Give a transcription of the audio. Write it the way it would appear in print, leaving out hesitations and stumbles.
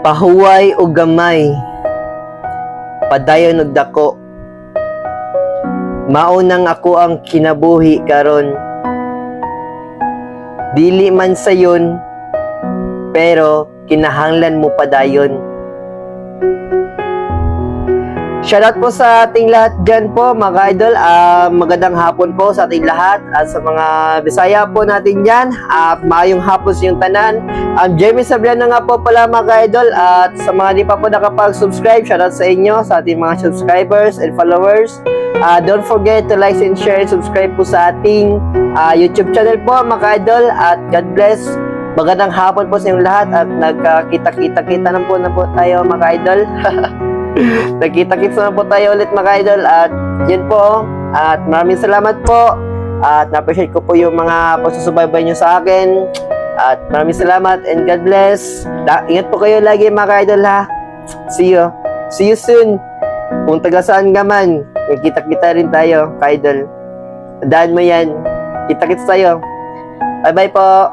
Pahuway o gamay, padayon og dako. Maunang ako ang kinabuhi karon. Dili man sayon, pero kinahanglan mo padayon. Shoutout po sa ating lahat dyan po mga idol. Magandang hapon po sa ating lahat. At sa mga Bisaya po natin dyan, maayong hapon sa yung tanan. Jeremy Sabriano nga po pala mga idol. At sa mga di pa po nakapag-subscribe, shoutout sa inyo, sa ating mga subscribers and followers. Don't forget to like and share and subscribe po sa ating YouTube channel po mga idol. At God bless. Magandang hapon po sa inyong lahat. At nagkakita-kita na po tayo mga idol. Nagkita-kits na po tayo ulit mga idol. At yun po. At maraming salamat po. At na-appreciate ko po yung mga pagsusubaybay nyo sa akin. At maraming salamat and God bless. Ingat po kayo lagi mga idol ha. See you. See you soon. Kung taga saan ka man, nagkita-kita rin tayo ka idol. Tandaan mo yan. Kita-kits tayo. Bye bye po.